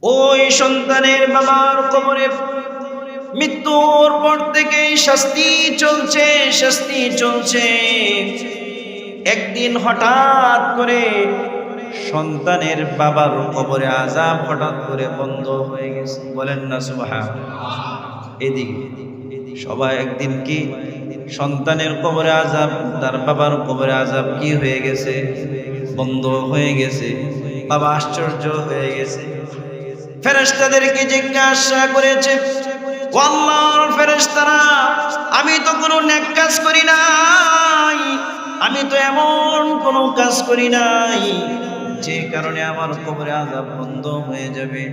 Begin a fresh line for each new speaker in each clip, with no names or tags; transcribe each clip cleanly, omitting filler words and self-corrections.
ওই সন্তানের বাবার কবরে মৃত্যুর পর থেকেই শাস্তি চলছে, শাস্তি চলছে। একদিন হঠাৎ করে সন্তানের বাবার কবরে আযাব হঠাৎ করে বন্ধ হয়ে গেছে। বলেন না সুবহানাল্লাহ। এদিকে সবাই একদিন কি সন্তানের কবরে আযাব, তার বাবার কবরে আযাব কি হয়ে গেছে? বন্ধ হয়ে গেছে। বাবা আশ্চর্য হয়ে গেছে। ফেরেশতাদেরকে জিজ্ঞাসা করেছে, ও আল্লাহর ফেরেশতারা, আমি তো কোনো নেক কাজ করি নাই, আমি তো এমন কোনো কাজ করি নাই যে কারণে আমার কবরে আযাব বন্ধ হয়ে যাবে।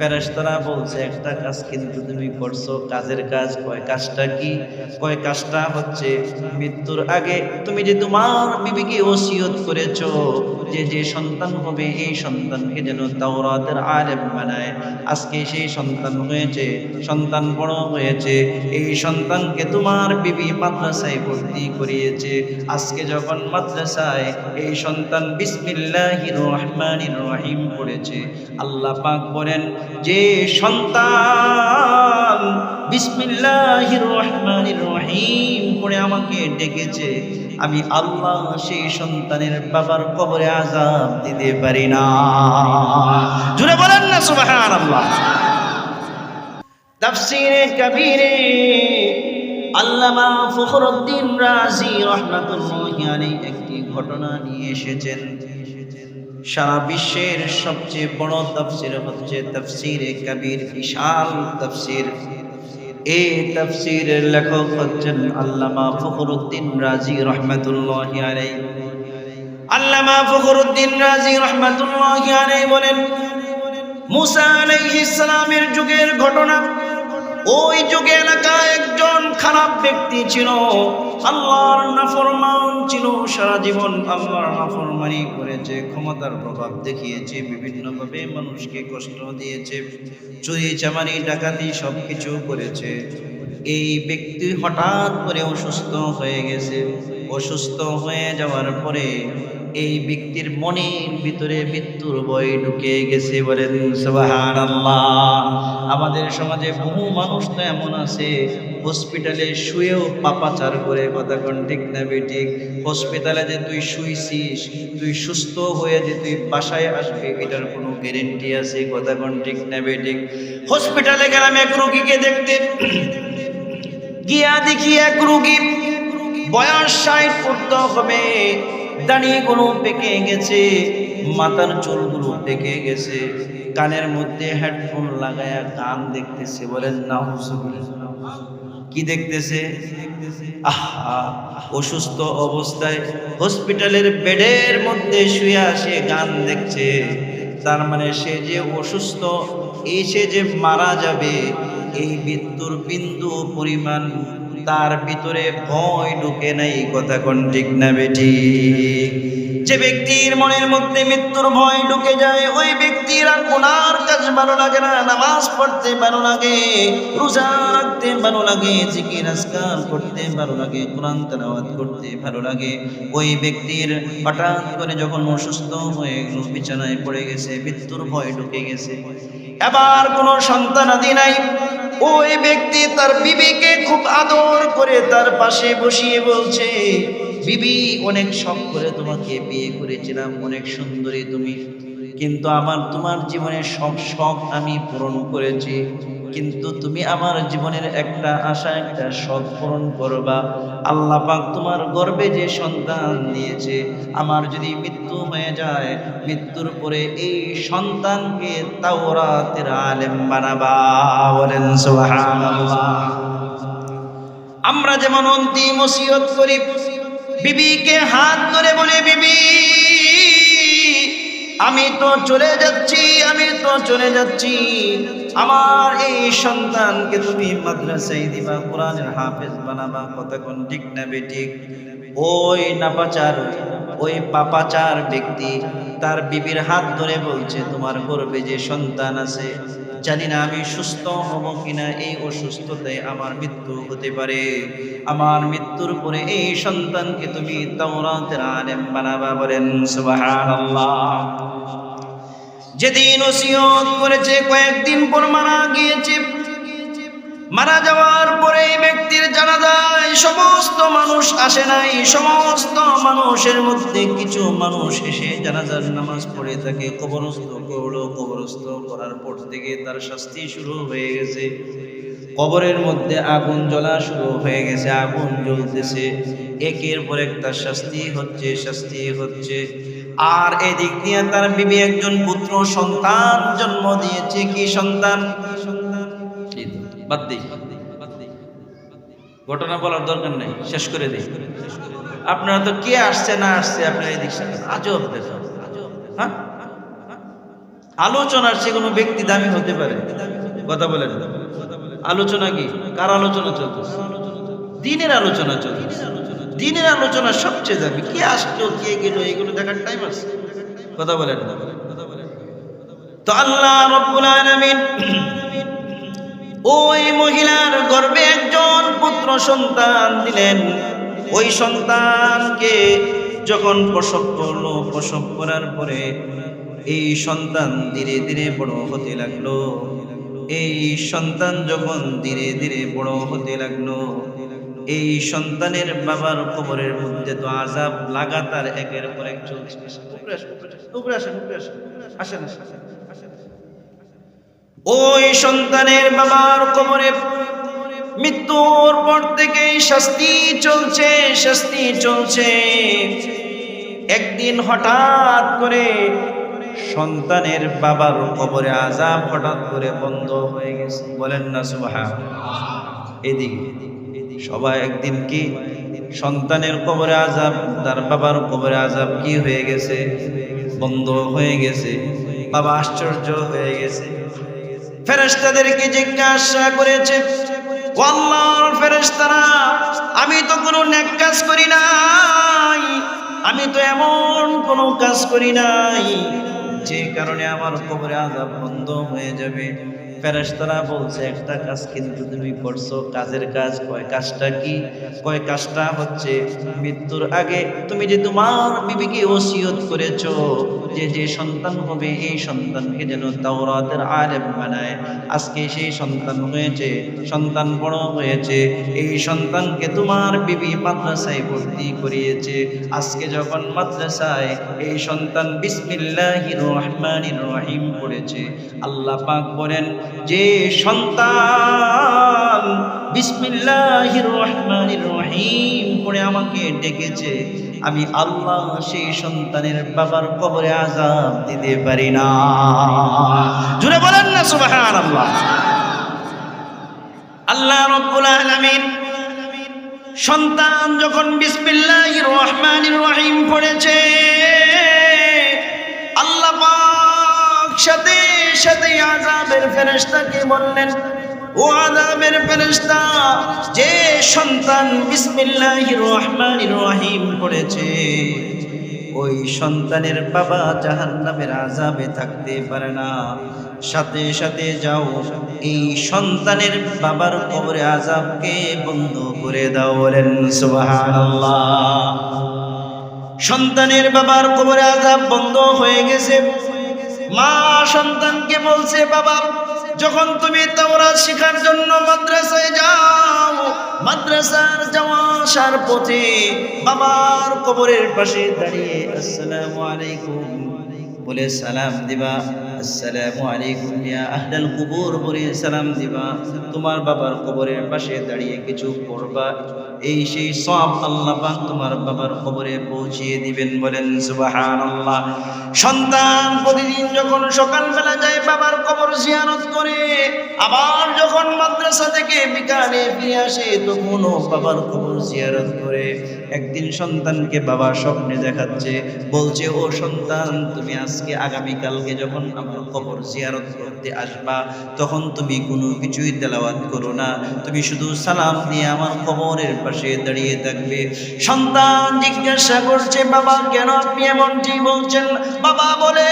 ফেরেশতারা বলছে, একটা কাজ কিন্তু তুমি করছো। কাজের কাজ কয়? কাজটা কি? কয় কাজটা হচ্ছে মৃত্যুর আগে তুমি যে তোমার বিবিকে ওসিয়ত করেছো যে যে সন্তান হবে এই সন্তানকে যেন তাওরাতের আলেম বানায়। আজকে সেই সন্তান হয়েছে, সন্তান বড় হয়েছে, এই সন্তানকে তোমার বিবি মাদ্রাসায় ভর্তি করিয়েছে। আজকে যখন মাদ্রাসায় এই সন্তান বিসমিল্লাহির রহমানির রহিম পড়েছে, আল্লাহ পাক বলেন, যে সন্তান বিসমিল্লাহির রহমানির রহিম পড়ে আমাকে ডেকেছে, আমি আল্লাহ সেই সন্তানের বাবার কবরে আযাব দিতে পারি না। জুড়ে বলেন না সুবহানাল্লাহ। তাফসীরে কবীরে আল্লামা ফখরুদ্দীন রাজি রাহমাতুল্লাহি আলাইহি একটি ঘটনা নিয়ে এসেছেন। সারা বিশ্বের সবচেয়ে বড় তাফসীর হচ্ছে তাফসীরে কবীর, বিশাল তাফসীর। এই তাফসীরের লেখক হচ্ছেন আল্লামা ফখরুদ্দীন রাজি রাহমাতুল্লাহি আলাইহি। আল্লামা ফখরুদ্দীন রাজি রাহমাতুল্লাহি আলাইহি বলেন, মুসা আলাইহিস সালামের যুগের ঘটনা। ওই যুগে এলাকায় একজন খারাপ ব্যক্তি ছিল, আল্লাহর নাফরমান ছিল, সারা জীবন আল্লাহর নাফরমানি করেছে, ক্ষমতার প্রভাব দেখিয়েছে, বিভিন্নভাবে মানুষকে কষ্ট দিয়েছে, চুরি চামারি ডাকাতি সবকিছু করেছে। এই ব্যক্তি হঠাৎ করে অসুস্থ হয়ে গেছে। অসুস্থ হয়ে যাওয়ার পরে এই ব্যক্তির মনের ভিতরে মৃত্যুর ভয় ঢুকে গেছে। বলেন সুবহানাল্লাহ। আমাদের সমাজে বহু মানুষ তো এমন আছে, হসপিটালে শুয়েও পাপাচার করে। কথা কোন ঠিক না বেঠিক? হসপিটালে যে তুই শুইছিস, তুই সুস্থ হয়ে যে তুই বাসায় আসবি, এটার কোনো গ্যারেন্টি আছে? কথা কোন ঠিক না বেঠিক? হসপিটালে গেলাম এক রোগীকে দেখতে, গিয়া দেখি এক রোগী বয়স 60 পূর্ণ হবে, দাড়িগুলো পেকে গেছে, মাথার চুলগুলো পেকে গেছে, কানের মধ্যে হেডফোন লাগায়া গান দেখতেছে। বলেন নাউজুবিল্লাহ। কি দেখতেছে? আহা, অসুস্থ অবস্থায় হসপিটালের বেডের মধ্যে শুয়ে সে গান দেখছে। তার মানে সে যে অসুস্থ, সে যে মারা যাবে, এই মৃত্যুর বিন্দু পরিমাণ তার ভিতরে ভয় ঢুকে নাই। কথা কোন ঠিক না বেঠিক? যে ব্যক্তির মনের মধ্যে মৃত্যুর ভয় ঢুকে যায়, ওই ব্যক্তির আর গুনার কাজ ভালো লাগে না, নামাজ পড়তে ভালো লাগে, রোজা রাখতে ভালো লাগে, জিকির আজকার করতে ভালো লাগে, কোরআন তেলাওয়াত করতে ভালো লাগে। ওই ব্যক্তির হঠাৎ করে যখন অসুস্থ হয়ে গেল, বিছানায় পড়ে গেছে, মৃত্যুর ভয় ঢুকে গেছে, এবার কোনো সন্তানাদি নাই, ওই ব্যক্তি তার বিবিকে খুব আদর করে তার পাশে বসিয়ে বলছে, বিবি, অনেক শখ করে তোমাকে বিয়ে করেছিলাম, অনেক সুন্দরী তুমি, কিন্তু আমার তোমার জীবনের সব শখ আমি পূরণ করেছি, কিন্তু তুমি আমার জীবনের একটা আশা, একটা শখ পূরণ করবা। আল্লাহ পাক তোমার গর্ভে যে সন্তান দিয়েছে, আমার যদি মৃত্যু হয়ে যায়, মৃত্যুর পরে এই সন্তানকে তাওরাতের আলেম বানাবা। বলেন সুবহানাল্লাহ। আমরা যেমন অন্তিম ওসিয়ত করি, বিবিকে হাত ধরে বলে, বিবি, আমি তো চলে যাচ্ছি, আমি তো চলে যাচ্ছি, আমার এই সন্তানকে তুমি মাদ্রাসায় দিবা, কোরআনের হাফেজ বানাবা। কথা কোন ঠিক না বেঠিক? ওই নাপাচার, ওই পাপাচার ব্যক্তি তার বিবির হাত ধরে বলছে, তোমার গর্ভে যে সন্তান আছে, জানি না আমি সুস্থ হব কিনা, এই অসুস্থতায় আমার মৃত্যু হতে পারে, আমার মৃত্যুর পরে এই সন্তানকে তুমি তাওরাতের আলেম বানাবা। বলেন সুবহানাল্লাহ। যেদিন ওসিয়ত করেছে কয়েকদিন পর মারা গিয়েছে। মারা যাওয়ার পরে এই ব্যক্তির জানাজায় সমস্ত মানুষ আসে নাই। সমস্ত মানুষের মধ্যে কিছু মানুষ এসে জানাজার নামাজ পড়ে তাকে কবরস্থ করলো। কবরস্থ করার পর থেকে তার শাস্তি শুরু হয়ে গেছে। কবরের মধ্যে আগুন জ্বলা শুরু হয়ে গেছে, আগুন জ্বলতেছে, একের পর এক তার শাস্তি হচ্ছে। আর এদিক দিয়ে তার বিবি একজন পুত্র সন্তান জন্ম দিয়েছে। কি সন্তান? বাদ দিই, ঘটনা বলার দরকার নেই, শেষ করে দিই। আপনারা তো কে আসছে না আসছে আপনারা এদিক আজব ব্যাপার। হ্যাঁ, আলোচনার সে কোনো ব্যক্তি দামি হতে পারে। কথা বলেন, আলোচনা কি? কার আলোচনা চলতেছে? দিনের আলোচনা চলতেছে। দিনের আলোচনা সবচেয়ে দামি। কে আসলো কে গেল এগুলো দেখার টাইম আছে? কথা বলেন না। তো আল্লাহ রাব্বুল আলামিন ওই মহিলার গর্ভে একজন পুত্র সন্তান দিলেন। ওই সন্তানকে যখন প্রসব করলো, প্রসব করার পরে এই সন্তান ধীরে ধীরে বড় হতে লাগলো। এই সন্তান যখন ধীরে ধীরে বড় হতে লাগলো, এই সন্তানের বাবার কবরের মধ্যে তো আযাব লাগাতার একের পর এক চলছে। ওই সন্তানের বাবার কবরে মৃত্যুর পর থেকে শাস্তি চলছে। একদিন হঠাৎ করে সন্তানের বাবার কবরে আযাব হঠাৎ করে বন্ধ হয়ে গেছে। বলেন না সুবহানাল্লাহ। এদিকে সবাই একদিন কি সন্তানের কবরে আযাব, তার বাবার কবরে আযাব কি হয়ে গেছে? বন্ধ হয়ে গেছে। বাবা আশ্চর্য হয়ে গেছে। ফেরেশতাদেরকে জিজ্ঞাসা করেছে, ও আল্লাহর ফেরেশতারা, আমি তো কোনো নেক কাজ করি নাই, আমি তো এমন কোনো কাজ করি নাই যে কারণে আমার কবরে আযাব বন্ধ হয়ে যাবে। ফেরেশতারা বলছে, একটা কাজ কিন্তু তুমি করছো। কাজের কাজ। কয় কাজটা কি? কয় কাজটা হচ্ছে মৃত্যুর আগে তুমি যে তোমার বিবিকে ওসিয়ত করেছো যে যে সন্তান হবে এই সন্তানকে যেন তাওরাতের আলেম বানায়। আজকে সেই সন্তান হয়েছে, সন্তান বড় হয়েছে। এই সন্তানকে তোমার বিবি মাদ্রাসায় ভর্তি করিয়েছে। আজকে যখন মাদ্রাসায় এই সন্তান বিসমিল্লাহির রহমানির রহিম পড়েছে, আল্লাহ পাক বলেন যে সন্তান বিসমিল্লাহির রহমানির রহিম পড়ে আমাকে ডেকেছে, আমি আল্লাহ সেই সন্তানের বাবার কবরে আযাব দিতে পারি না। জুড়ে বলেন না সুবহানাল্লাহ। আল্লাহ রাব্বুল আলামিন সন্তান যখন বিসমিল্লাহির রহমানির রহিম পড়েছে, আল্লাহ পাক সাথে সাথে আযাবের ফেরেশতাকে বললেন, ও আযাবের ফেরেশতা, যে সন্তান বিসমিল্লাহির রহমানির রহিম পড়েছে ওই সন্তানের বাবা জাহান্নামের আযাবে থাকতে পারে না। সাথে সাথে যাও এই সন্তানের বাবার কবরে আযাবকে বন্ধ করে দাও। বলেন সুবহানাল্লাহ। সন্তানের বাবার কবরে আযাব বন্ধ হয়ে গেছে। মা সন্তানকে বলছে, বাবা, যখন তুমি তাওরাত শেখার জন্য মাদ্রাসায় যাও, মাদ্রাসার যাওয়া আসার পথে বাবার কবরের পাশে দাঁড়িয়ে আসসালামু আলাইকুম বলে সালাম দিবা। আসসালামু আলাইকুম ইয়া আহলাল কুবুর বলে সালাম দিবা। তোমার বাবার কবরের পাশে দাঁড়িয়ে কিছু পড়বা, এই সেই সওয়াব আল্লাহ পাক তোমার বাবার কবরে পৌঁছিয়ে দিবেন। বলেন সুবহানাল্লাহ। সন্তান প্রতিদিন যখন সকালবেলা যায় বাবার কবর জিয়ারত করে, আবার যখন মাদ্রাসা থেকে বিকালে ফিরে আসে তখনও বাবার কবর জিয়ারত করে। একদিন সন্তানকে বাবা স্বপ্নে দেখাচ্ছে, বলছে, ও সন্তান, তুমি আজকে আগামীকালকে যখন আমার কবর জিয়ারত করতে আসবা তখন তুমি কোনো কিছুই তেলাওয়াত করো না, তুমি শুধু সালাম দিয়ে আমার কবরের পাশে দাঁড়িয়ে থাকবে। সন্তান জিজ্ঞাসা করছে, বাবা কেন আপনি এমনটি বলছেন? বাবা বলে,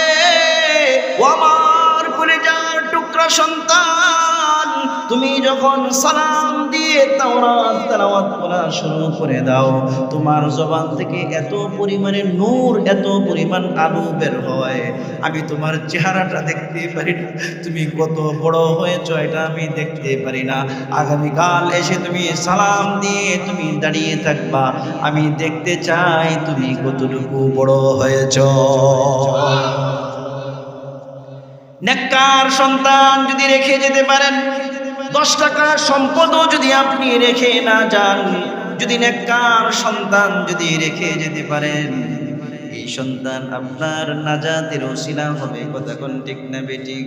ও আমার কলিজার টুকরা সন্তান, তুমি যখন সালাম দিয়ে তাওরাত তেলাওয়াত করা শুরু করে দাও, তোমার জবান থেকে এত পরিমাণে নূর, এত পরিমাণ আলো বের হয়, আমি তোমার চেহারাটা দেখতে পারি না। তুমি কত বড় হয়েছ এটা আমি দেখতে পারি না। আগামীকাল এসে তুমি সালাম দিয়ে তুমি দাঁড়িয়ে থাকবা, আমি দেখতে চাই তুমি কতটুকু বড় হয়েছ। নেককার সন্তান যদি রেখে যেতে পারেন, 10 টাকার সম্পদও যদি আপনি রেখে না যান, যদি নেককার সন্তান যদি রেখে যেতে পারেন, এই সন্তান আপনার নাজাতের ওসিলা হবে। কথা কোন ঠিক না বেঠিক?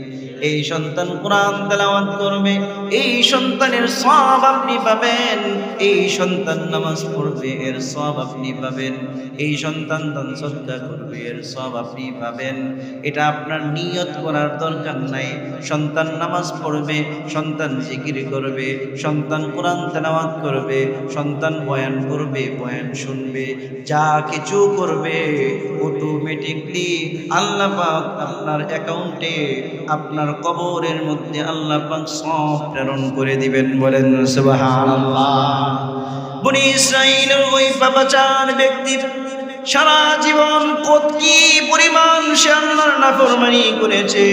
এই সন্তান কোরআন তেলাওয়াত করবে, এই সন্তানের সওয়াব আপনি পাবেন। এই সন্তান নামাজ পড়বে, এর সওয়াব আপনি পাবেন। এই সন্তান দান সদকা করবে, এর সওয়াব আপনি পাবেন। এটা আপনার নিয়ত করার দরকার নাই। সন্তান নামাজ পড়বে, সন্তান জিকির করবে, সন্তান কোরআন তেলাওয়াত করবে, সন্তান বয়ান করবে, বয়ান শুনবে, যা কিছু করবে অটোমেটিকলি আল্লাহ পাক আপনার অ্যাকাউন্টে, আপনার কবরের মধ্যে আল্লাহ পাক সব প্রেরণ করে দিবেন। বলেন সুবহানাল্লাহ। বনি ইসরাঈলের ওই পাপাচার ব্যক্তি সারা জীবন কি পরিমাণ সে আল্লাহর নাফরমানি করেছে।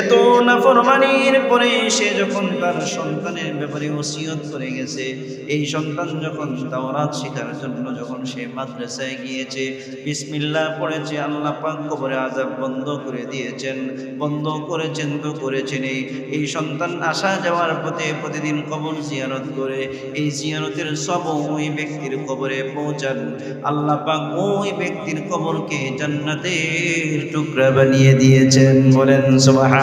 এত নাফরমানির পরে সে যখন তার সন্তানের ব্যাপারে ওসিয়ত করে গেছে, এই সন্তান যখন তাওরাত শেখার জন্য যখন সে মাদ্রাসায় গিয়েছে, বিসমিল্লাহ পড়েছে, আল্লাহ পাক কবরে আযাব বন্ধ করে দিয়েছেন। বন্ধ করেছেন তো করেছেন, এই সন্তান আসা যাওয়ার পথে প্রতিদিন কবর জিয়ারত করে, এই জিয়ারতের সব ওই ব্যক্তির কবরে পৌঁছান। আল্লাহ পাক ওই ব্যক্তির কবরকে জান্নাতের টুকরা বানিয়ে দিয়েছেন। বলেন সুবহানাল্লাহ।